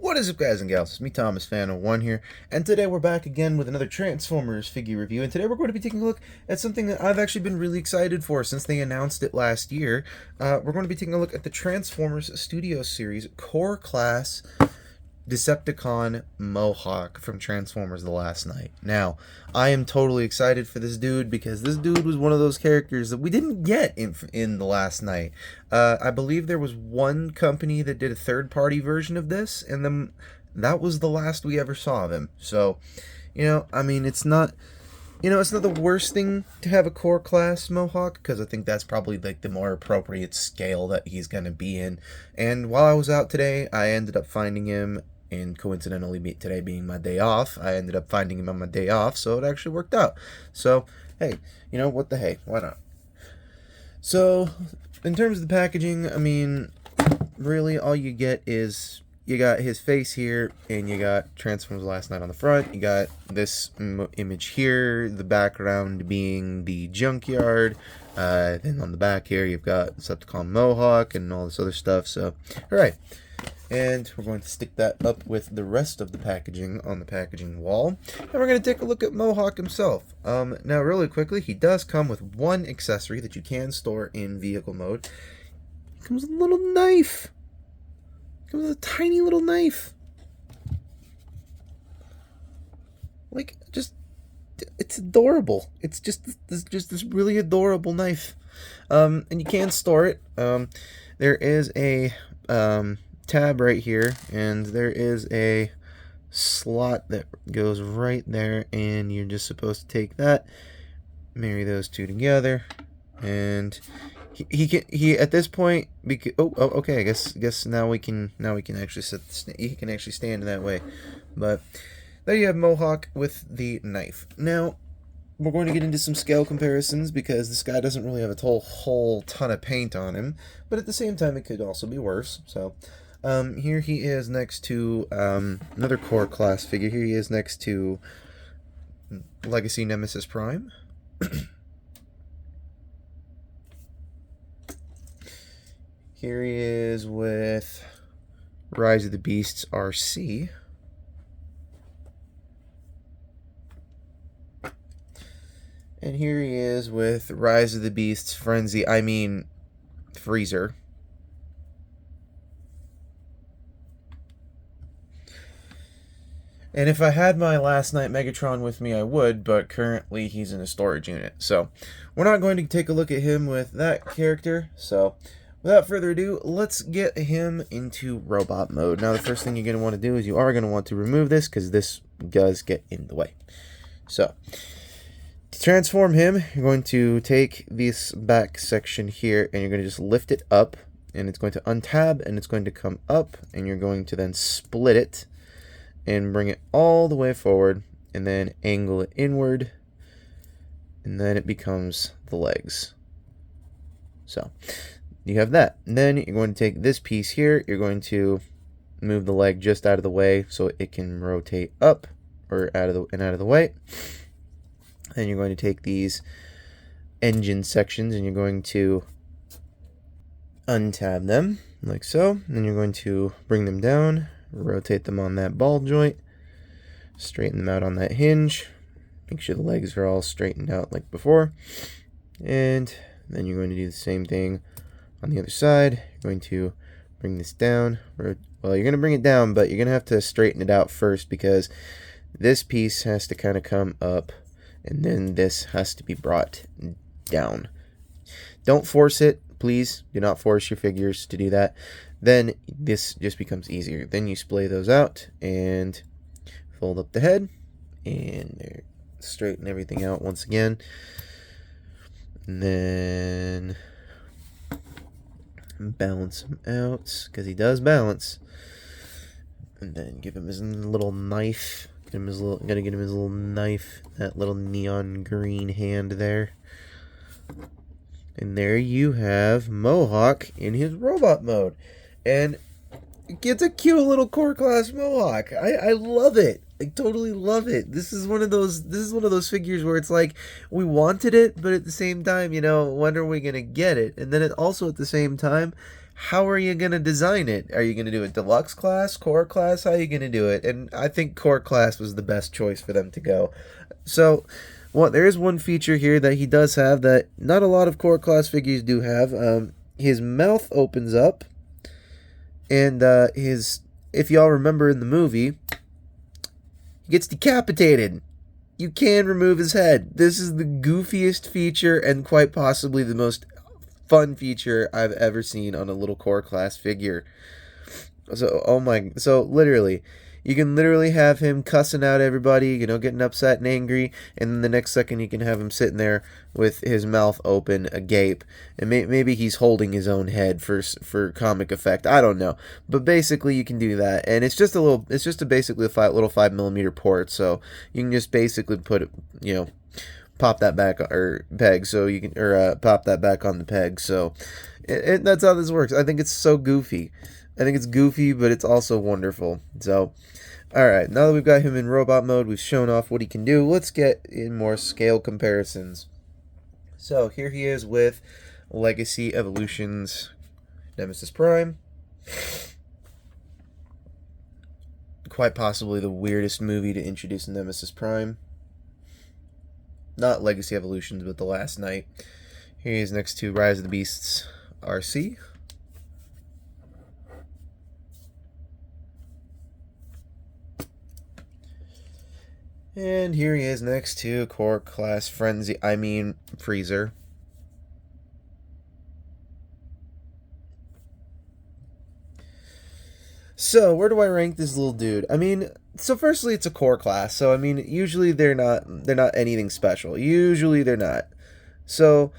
What is up, guys and gals? It's me, Thomas Fan01 here, and today we're back again with another Transformers figure review, and today we're going to be taking a look at something that I've actually been really excited for since they announced it last year. We're going to be taking a look at the Transformers Studio Series Core Class Decepticon Mowhawk from Transformers The Last Knight. Now, I am totally excited for this dude because this dude was one of those characters that we didn't get in The Last Knight. I believe there was one company that did a third-party version of this, and then that was the last we ever saw of him. So, I mean, it's not the worst thing to have a core class Mowhawk, because I think that's probably like the more appropriate scale that he's going to be in. And while I was out today, I ended up finding him, and coincidentally today being my day off, I ended up finding him on my day off, so it actually worked out. So, hey, what the hey, why not? So, in terms of the packaging, I mean, really all you get is you got his face here, and you got Transformers Last Night on the front. You got this image here, the background being the junkyard. Then on the back here, you've got Decepticon Mowhawk and all this other stuff. So, alright. And we're going to stick that up with the rest of the packaging on the packaging wall. And we're going to take a look at Mowhawk himself. Now, really quickly, he does come with one accessory that you can store in vehicle mode. It comes with a little knife. It comes with a tiny little knife. Like, it's adorable. It's just this really adorable knife. And you can store it. There is a tab right here, and there is a slot that goes right there, and you're just supposed to take that, marry those two together, and he at this point, okay, I guess now we can actually he can actually stand that way. But there you have Mowhawk with the knife. Now we're going to get into some scale comparisons because this guy doesn't really have a whole ton of paint on him, but at the same time it could also be worse. So here he is next to another core class figure. Here he is next to Legacy Nemesis Prime. Here he is with Rise of the Beasts RC. And here he is with Rise of the Beasts Frenzy, Freezer. And if I had my Last Night Megatron with me, I would, but currently he's in a storage unit. So, we're not going to take a look at him with that character. So, without further ado, let's get him into robot mode. Now, the first thing you're going to want to do is you are going to want to remove this, because this does get in the way. So, to transform him, you're going to take this back section here, and you're going to just lift it up, and it's going to untab, and it's going to come up, and you're going to then split it, and bring it all the way forward, and then angle it inward, and then it becomes the legs. So, you have that. And then you're going to take this piece here, you're going to move the leg just out of the way so it can rotate up, or out of the way. Then you're going to take these engine sections, and you're going to untab them, like so. And then you're going to bring them down, rotate them on that ball joint, straighten them out on that hinge, make sure the legs are all straightened out like before, and then you're going to do the same thing on the other side. You're going to bring this down, well, you're going to bring it down, but you're going to have to straighten it out first, because this piece has to kind of come up, and then this has to be brought down. Don't force it, please. Do not force your figures to do that. Then this just becomes easier. Then you splay those out and fold up the head, and there, straighten everything out once again. And then balance him out, because he does balance. And then give him his little knife. Gotta get him his little knife, that little neon green hand there. And there you have Mowhawk in his robot mode. And it's a cute little core class Mowhawk. I love it. I totally love it. This is one of those figures where it's like we wanted it, but at the same time, when are we gonna get it? And then it also at the same time, how are you going to design it? Are you going to do it deluxe class, core class? How are you going to do it? And I think core class was the best choice for them to go. So, well, there is one feature here that he does have that not a lot of core class figures do have. His mouth opens up, and if y'all remember in the movie, he gets decapitated. You can remove his head. This is the goofiest feature and quite possibly the most fun feature I've ever seen on a little core class figure. So literally, you can literally have him cussing out everybody, getting upset and angry, and then the next second you can have him sitting there with his mouth open, agape, and maybe he's holding his own head for comic effect. I don't know, but basically you can do that, and it's just basically a little 5mm port, so you can just basically put it, pop that back or peg, so you can pop that back on the peg. So that's how this works. I think it's so goofy. I think it's goofy, but it's also wonderful. So, alright, now that we've got him in robot mode, we've shown off what he can do, let's get in more scale comparisons. So, here he is with Legacy Evolutions Nemesis Prime. Quite possibly the weirdest movie to introduce Nemesis Prime. Not Legacy Evolutions, but The Last Night. Here he is next to Rise of the Beasts RC. And here he is next to Core Class Freezer. So, where do I rank this little dude? So firstly, it's a core class. So, usually they're not anything special. Usually they're not. So,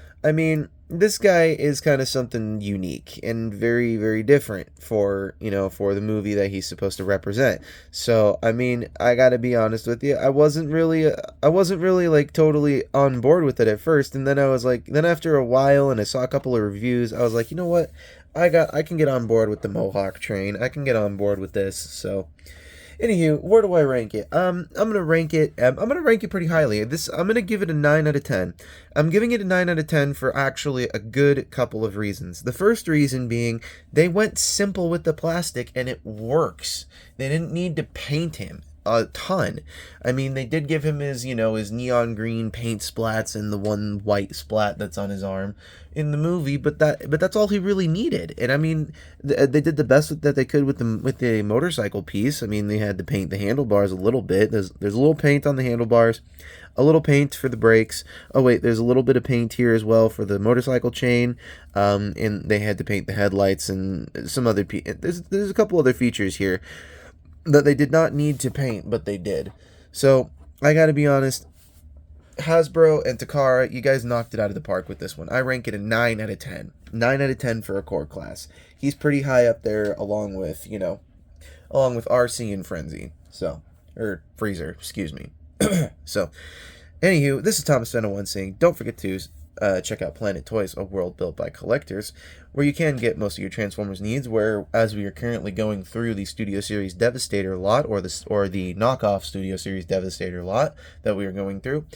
this guy is kind of something unique and very, very different for the movie that he's supposed to represent. So, I gotta be honest with you, I wasn't really like totally on board with it at first, and then I was like, then after a while, and I saw a couple of reviews, I was like, you know what, I can get on board with the Mowhawk train. I can get on board with this. So, anywho, where do I rank it? I'm gonna rank it pretty highly. I'm gonna give it a 9 out of 10. I'm giving it a 9 out of 10 for actually a good couple of reasons. The first reason being they went simple with the plastic and it works. They didn't need to paint him a ton. They did give him his neon green paint splats and the one white splat that's on his arm in the movie, but that's all he really needed. And they did the best that they could with the motorcycle piece. They had to paint the handlebars a little bit. There's a little paint on the handlebars, a little paint for the brakes. Oh wait, there's a little bit of paint here as well for the motorcycle chain. And they had to paint the headlights and some other there's a couple other features here that they did not need to paint, but they did. So, I gotta be honest, Hasbro and Takara, you guys knocked it out of the park with this one. I rank it a 9 out of 10. 9 out of 10 for a core class. He's pretty high up there along with RC and Frenzy. So, or Freezer, excuse me. So, anywho, this is Thomas Fenna 1 saying, don't forget to check out Planet Toys, a world built by collectors, where you can get most of your Transformers needs, where, as we are currently going through the Studio Series Devastator lot, or the knockoff Studio Series Devastator lot that we are going through,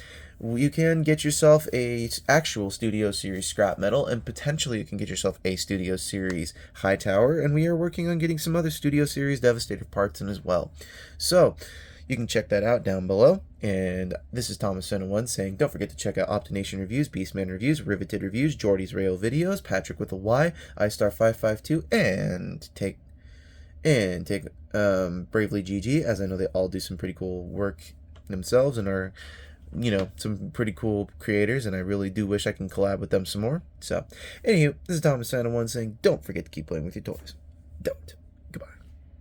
you can get yourself a actual Studio Series scrap metal, and potentially you can get yourself a Studio Series Hightower, and we are working on getting some other Studio Series Devastator parts in as well. So, you can check that out down below. And this is Thomas Fenna 1 saying, don't forget to check out Optination Reviews, Beastman Reviews, Riveted Reviews, Jordy's Rail Videos, Patrick with a Y, iStar552, and take Bravely GG, as I know they all do some pretty cool work themselves and are, some pretty cool creators, and I really do wish I can collab with them some more. So, anywho, this is Thomas Fenna 1 saying, don't forget to keep playing with your toys. Don't.